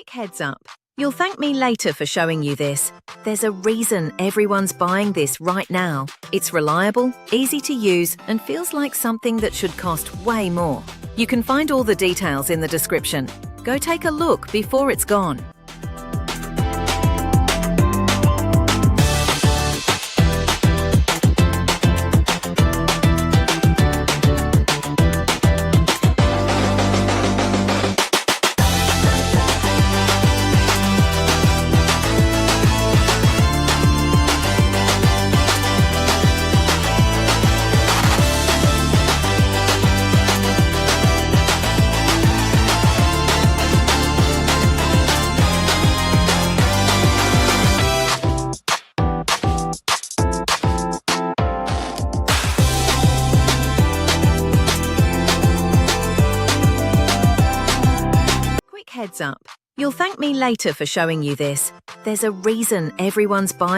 Quick heads up. You'll thank me later for showing you this. There's a reason everyone's buying this right now. It's reliable, easy to use, and feels like something that should cost way more. You can find all the details in the description. Go take a look before it's gone. Heads up. You'll thank me later for showing you this. There's a reason everyone's buying